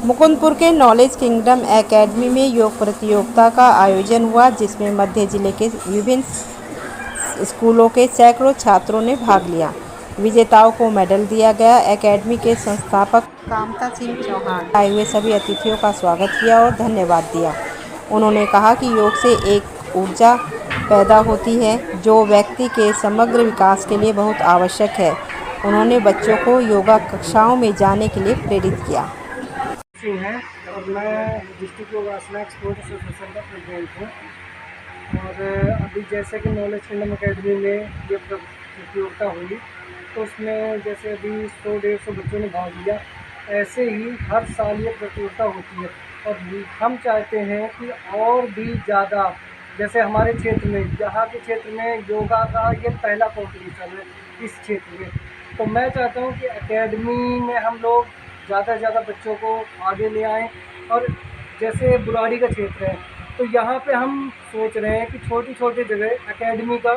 मुकुंदपुर के knowledge kingdom academy में योग प्रतियोगिता का आयोजन हुआ, जिसमें मध्य जिले के विभिन्न स्कूलों के सैकड़ों छात्रों ने भाग लिया। विजेताओं को मेडल दिया गया। एकेडमी के संस्थापक कामता सिंह चौहान आए हुए सभी अतिथियों का स्वागत किया और धन्यवाद दिया। उन्होंने कहा कि योग से एक ऊर्जा पैदा होती है जो व्यक्ति के समग्र विकास के लिए बहुत आवश्यक है। उन्होंने बच्चों को योगा कक्षाओं में जाने के लिए प्रेरित किया। सिंह है और मैं डिस्ट्रिक्ट योगासना स्पोर्ट्स एसोसिएशन का प्रेसिडेंट हूँ। और अभी जैसे कि नॉलेज किंगडम एकेडमी में ये प्रतियोगिता हुई, तो उसमें जैसे अभी 100-150 बच्चों ने भाग लिया। ऐसे ही हर साल ये प्रतियोगिता होती है और हम चाहते हैं कि और भी ज़्यादा, जैसे हमारे क्षेत्र में, यहाँ के क्षेत्र में योगा का ये पहला कॉम्पिटिशन है इस क्षेत्र में, तो मैं चाहता हूँ कि एकेडमी में हम लोग ज़्यादा से ज़्यादा बच्चों को आगे ले आएँ। और जैसे बुराड़ी का क्षेत्र है, तो यहाँ पे हम सोच रहे हैं कि छोटी छोटी जगह एकेडमी का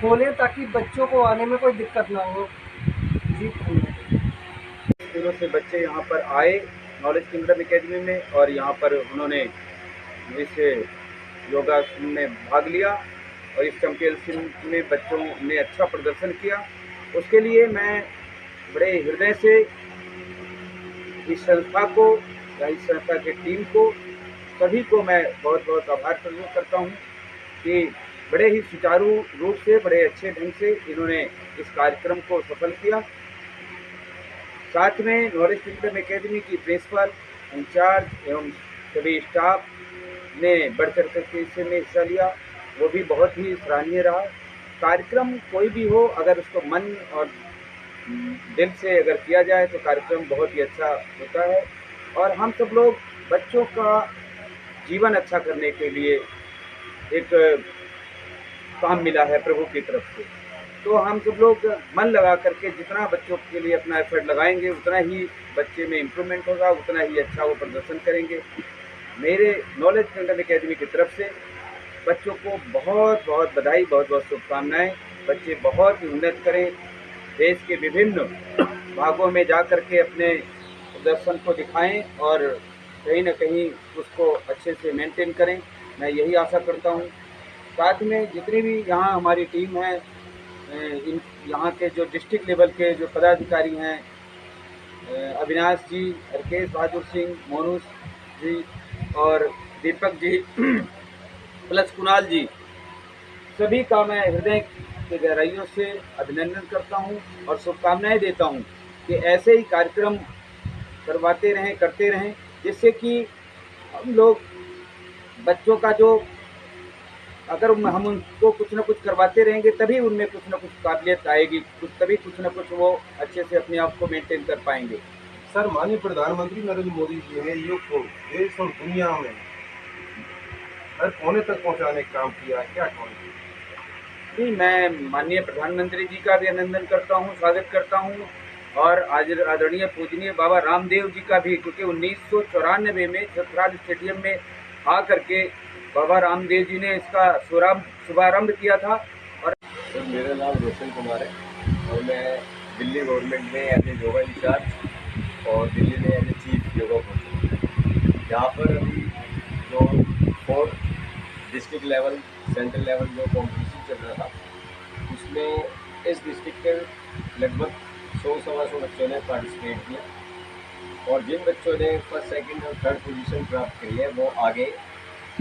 खोलें ताकि बच्चों को आने में कोई दिक्कत ना हो। जी धन्यवाद। स्कूलों से बच्चे यहाँ पर आए नॉलेज किंगडम एकेडमी में और यहाँ पर उन्होंने इस योगासन में भाग लिया और इस चैंपियनशिप में बच्चों ने अच्छा प्रदर्शन किया। उसके लिए मैं बड़े हृदय से इस संस्था को या इस संस्था की टीम को, सभी को मैं बहुत बहुत आभार प्रकट करता हूँ कि बड़े ही सुचारू रूप से, बड़े अच्छे ढंग से इन्होंने इस कार्यक्रम को सफल किया। साथ में नॉलेज किंगडम एकेडमी की प्रिंसिपल, इंचार्ज एवं सभी स्टाफ ने बढ़ चढ़ करके इसमें हिस्सा लिया, वो भी बहुत ही सराहनीय रहा। कार्यक्रम कोई भी हो, अगर उसको मन और दिल से अगर किया जाए तो कार्यक्रम बहुत ही अच्छा होता है। और हम सब लोग बच्चों का जीवन अच्छा करने के लिए एक काम मिला है प्रभु की तरफ से, तो हम सब लोग मन लगा करके जितना बच्चों के लिए अपना एफर्ट लगाएंगे, उतना ही बच्चे में इम्प्रूवमेंट होगा, उतना ही अच्छा वो प्रदर्शन करेंगे। मेरे नॉलेज किंगडम एकेडमी की तरफ से बच्चों को बहुत बहुत बधाई, बहुत बहुत शुभकामनाएं। बच्चे बहुत ही उन्नत करें, देश के विभिन्न भागों में जा कर के अपने प्रदर्शन को दिखाएं और कहीं न कहीं उसको अच्छे से मेंटेन करें, मैं यही आशा करता हूं। साथ में जितनी भी यहाँ हमारी टीम है, इन यहाँ के जो डिस्ट्रिक्ट लेवल के जो पदाधिकारी हैं, अविनाश जी, राकेश बहादुर सिंह, मोनूस जी और दीपक जी प्लस कुणाल जी, सभी का मैं हृदय के गहराइयों से अभिनंदन करता हूं और शुभकामनाएं देता हूं कि ऐसे ही कार्यक्रम करवाते रहें, करते रहें, जिससे कि हम लोग बच्चों का जो, अगर हम उनको कुछ न कुछ करवाते रहेंगे तभी उनमें कुछ न कुछ काबिलियत आएगी, तभी कुछ न कुछ वो अच्छे से अपने आप को मेंटेन कर पाएंगे। सर, माननीय प्रधानमंत्री नरेंद्र मोदी जी ने योग को देश और दुनिया में हर कोने तक पहुंचाने का काम किया है, क्या कहेंगे? जी, मैं माननीय प्रधानमंत्री जी का भी अभिनंदन करता हूँ, स्वागत करता हूँ और आज आदरणीय पूजनीय बाबा रामदेव जी का भी, क्योंकि 1994 में छत्रसाल स्टेडियम में आ करके बाबा रामदेव जी ने इसका शुभारंभ किया था। और सर, मेरा नाम रोशन कुमार है और मैं दिल्ली गवर्नमेंट में एज ए योगा इंचार्ज और दिल्ली में as a chief yoga coach. यहाँ पर अभी जो 4 डिस्ट्रिक्ट लेवल, सेंट्रल लेवल जो कॉम्पिटिशन चल रहा था, उसमें इस डिस्ट्रिक्ट के लगभग 100-125 बच्चों ने पार्टिसिपेट किया और जिन बच्चों ने फर्स्ट, सेकंड और थर्ड पोजीशन प्राप्त करी है वो आगे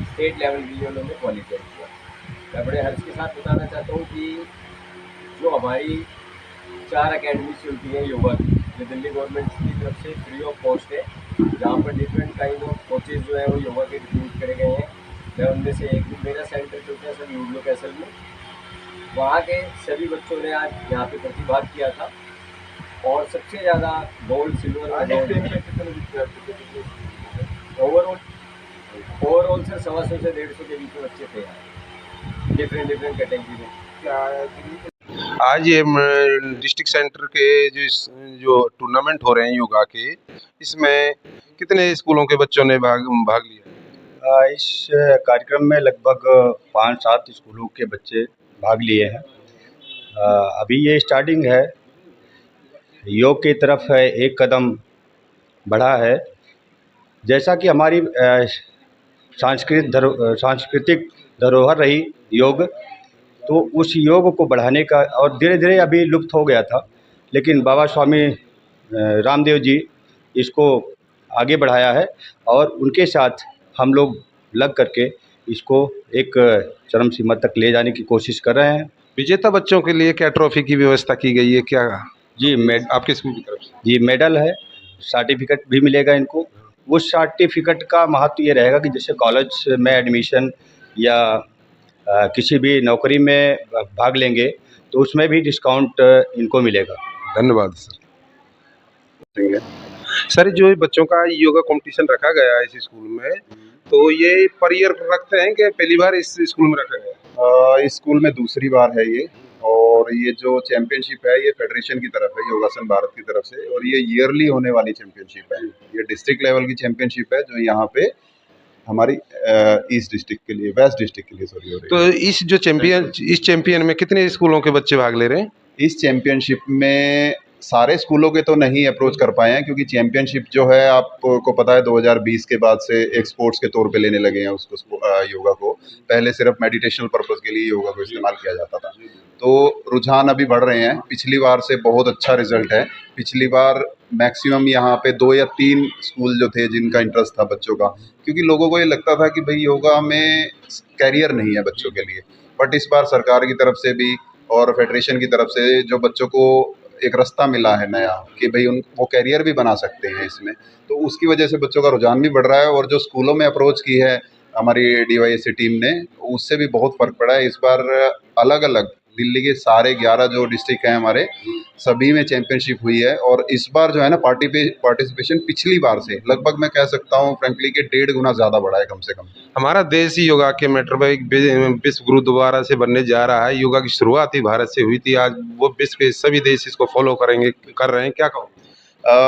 स्टेट लेवल के लिए उन्होंने क्वालिफाई किया। मैं बड़े हर्ष के साथ बताना चाहता हूँ कि जो हमारी 4 अकेडमी चलती है योगा की, जो दिल्ली गवर्नमेंट की तरफ से फ्री ऑफ कॉस्ट है, जहाँ पर डिफरेंट काइंड ऑफ कोचेज़ जो है वो योगा के रिक्रूट करे गए हैं। मैं उनमें से एक मेरा सेंटर चलता है सर लूडलो कैसल में, वहाँ के सभी बच्चों ने आज यहाँ पे प्रतिभाग किया था और सबसे ज़्यादा गोल्ड, सिल्वर ओवरऑल सर 125 से 150 के बीच में बच्चे थे यहाँ, डिफरेंट कैटेगरी में। आज ये डिस्ट्रिक्ट सेंटर के जो टूर्नामेंट हो रहे हैं योगा के, इसमें कितने स्कूलों के बच्चों ने भाग लिया? इस कार्यक्रम में लगभग 5-7 स्कूलों के बच्चे भाग लिए हैं। अभी ये स्टार्टिंग है, योग की तरफ है एक कदम बढ़ा है जैसा कि हमारी सांस्कृतिक धरोहर रही योग, तो उस योग को बढ़ाने का, और धीरे धीरे अभी लुप्त हो गया था, लेकिन बाबा स्वामी रामदेव जी इसको आगे बढ़ाया है और उनके साथ हम लोग लग करके इसको एक चरम सीमा तक ले जाने की कोशिश कर रहे हैं। विजेता बच्चों के लिए क्या ट्रॉफी की व्यवस्था की गई है क्या जी आपके स्कूल की तरफ से? जी मेडल है, सर्टिफिकेट भी मिलेगा इनको। उस सर्टिफिकेट का महत्व ये रहेगा कि जैसे कॉलेज में एडमिशन या किसी भी नौकरी में भाग लेंगे तो उसमें भी डिस्काउंट इनको मिलेगा। धन्यवाद सर। सर, जो बच्चों का योगा कंपटीशन रखा गया है इस स्कूल में, तो ये पर ईयर रखते हैं कि पहली बार इस स्कूल में रखा गया है? इस स्कूल में दूसरी बार है ये, और ये जो चैंपियनशिप है ये फेडरेशन की तरफ है, योगासन भारत की तरफ से, और ये ईयरली होने वाली चैंपियनशिप है। ये डिस्ट्रिक्ट लेवल की चैंपियनशिप है जो यहाँ पे हमारी ईस्ट डिस्ट्रिक्ट के लिए, वेस्ट डिस्ट्रिक्ट के लिए सॉरी हो रही है। तो इस चैंपियन में कितने स्कूलों के बच्चे भाग ले रहे हैं? इस चैंपियनशिप में सारे स्कूलों के तो नहीं अप्रोच कर पाए हैं, क्योंकि चैंपियनशिप जो है आपको पता है 2020 के बाद से एक स्पोर्ट्स के तौर पे लेने लगे हैं उसको, योगा को। पहले सिर्फ मेडिटेशनल पर्पस के लिए योगा को इस्तेमाल किया जाता था, तो रुझान अभी बढ़ रहे हैं। पिछली बार से बहुत अच्छा रिजल्ट है। पिछली बार मैक्सिमम यहाँ पे 2 या 3 स्कूल जो थे जिनका इंटरेस्ट था बच्चों का, क्योंकि लोगों को ये लगता था कि भाई योगा में कैरियर नहीं है बच्चों के लिए। बट इस बार सरकार की तरफ से भी और फेडरेशन की तरफ से जो बच्चों को एक रास्ता मिला है नया कि भाई वो कैरियर भी बना सकते हैं इसमें, तो उसकी वजह से बच्चों का रुझान भी बढ़ रहा है। और जो स्कूलों में अप्रोच की है हमारी DYSC टीम ने, उससे भी बहुत फ़र्क पड़ा है। इस बार अलग अलग दिल्ली के सारे 11 जो डिस्ट्रिक्ट हैं हमारे, सभी में चैंपियनशिप हुई है। और इस बार जो है ना पार्टिसिपेशन पिछली बार से लगभग मैं कह सकता हूँ फ्रेंकली कि 1.5 गुना ज़्यादा बढ़ा है कम से कम। हमारा देश ही योगा के मैटर में एक विश्व गुरु दोबारा से बनने जा रहा है। योगा की शुरुआत ही भारत से हुई थी, आज वो विश्व के सभी देश इसको फॉलो कर रहे हैं। क्या कहो?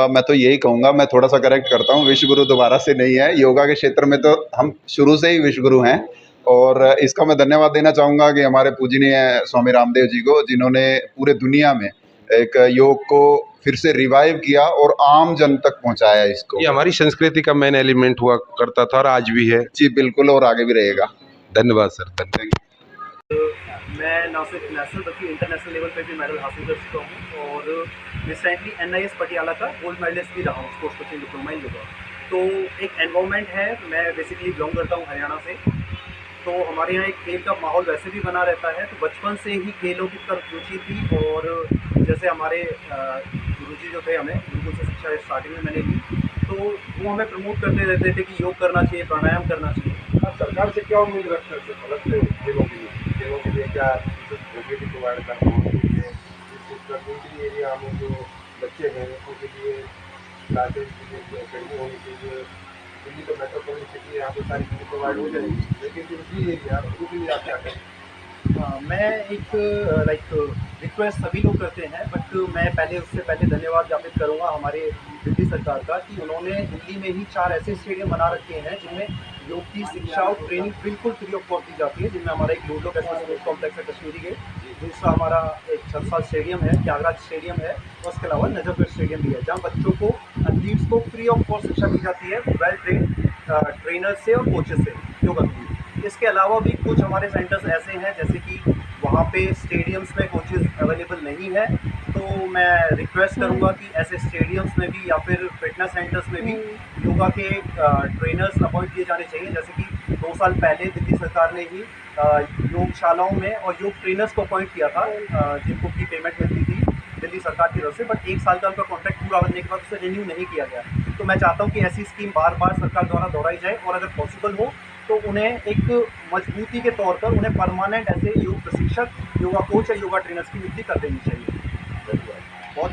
मैं तो यही कहूँगा, मैं थोड़ा सा करेक्ट करता हूँ, विश्व गुरु दोबारा से नहीं है। योगा के क्षेत्र में तो हम शुरू से ही विश्व गुरु हैं, और इसका मैं धन्यवाद देना चाहूँगा कि हमारे पूजनीय स्वामी रामदेव जी को, जिन्होंने पूरे दुनिया में एक योग को फिर से रिवाइव किया और आम जन तक पहुँचाया इसको। ये हमारी संस्कृति का मेन एलिमेंट हुआ करता था और आज भी है। जी बिल्कुल, और आगे भी रहेगा। धन्यवाद सर, धन्यवाद। मैं ना सिर्फ नेशनल बल्कि इंटरनेशनल लेवल पे भी मेडल हासिल कर चुका हूँ, और रिसेंटली NIS पटियाला का गोल्ड मेडलिस्ट भी रहा हूँ sports coaching diploma in yoga. तो एक एनवायरनमेंट है, मैं बेसिकली बिलोंग करता हूँ हरियाणा से, तो हमारे यहाँ एक खेल का माहौल वैसे भी बना रहता है। तो बचपन से ही खेलों की तरफ रुचि थी, और जैसे हमारे गुरुजी जो थे, हमें गुरुकुल से शिक्षा स्टार्टिंग में मैंने ली, तो वो हमें प्रमोट करते रहते थे कि योग करना चाहिए, प्राणायाम करना चाहिए। सरकार से क्या उम्मीद रखते हैं अलग से खेलों के लिए क्या फैसिलिटी प्रोवाइड करना चाहिए? इस एरिया में जो बच्चे हैं उनके लिए क्लासेज अकेडमी होनी चाहिए। दिल्ली तो मेट्रोपॉलिटन सिटी है, यहाँ पे सारी चीज़ें प्रोवाइड हो जाएगी, लेकिन दूसरी एरिया उसके लिए आप क्या करें? मैं एक रिक्वेस्ट सभी लोग करते हैं, बट मैं उससे पहले धन्यवाद ज्ञापित करूंगा हमारे दिल्ली सरकार का, कि उन्होंने दिल्ली में ही 4 ऐसे स्टेडियम बना रखे हैं जिनमें योग की शिक्षा और ट्रेनिंग बिल्कुल फ्री ऑफ कॉस्ट दी जाती है। जिनमें हमारा एक लूडो स्पोर्ट्स कॉम्प्लेक्स है कश्मीरी गेट, दूसरा हमारा एक छलसाल स्टेडियम है, त्यागराज स्टेडियम है, और उसके अलावा नजफगढ़ स्टेडियम भी है, जहाँ बच्चों को, एथलीट्स को फ्री ऑफ कॉस्ट शिक्षा दी जाती है वेल ट्रेन ट्रेनर से और कोचेस से योगा की। इसके अलावा भी कुछ हमारे सेंटर्स ऐसे हैं जैसे कि वहाँ पे स्टेडियम्स में कोचेस अवेलेबल नहीं है, तो मैं रिक्वेस्ट करूँगा कि ऐसे स्टेडियम्स में भी या फिर फिटनेस सेंटर्स में भी योगा के ट्रेनर्स अपॉइंट किए जाने चाहिए। जैसे कि 2 साल पहले दिल्ली सरकार ने ही योगशालाओं में और योग ट्रेनर्स को अपॉइंट किया था, जिनको की पेमेंट मिलती थी दिल्ली सरकार की तरफ से, बट 1 साल का उनका कॉन्ट्रैक्ट पूरा होने के बाद उसे रिन्यू नहीं किया गया। तो मैं चाहता हूँ कि ऐसी स्कीम बार बार सरकार द्वारा दोहराई जाए, और अगर पॉसिबल हो तो उन्हें एक मजबूती के तौर पर उन्हें परमानेंट ऐसे योग प्रशिक्षक, योगा कोच या योगा ट्रेनर्स की नियुक्ति कर देनी चाहिए। बहुत बहुत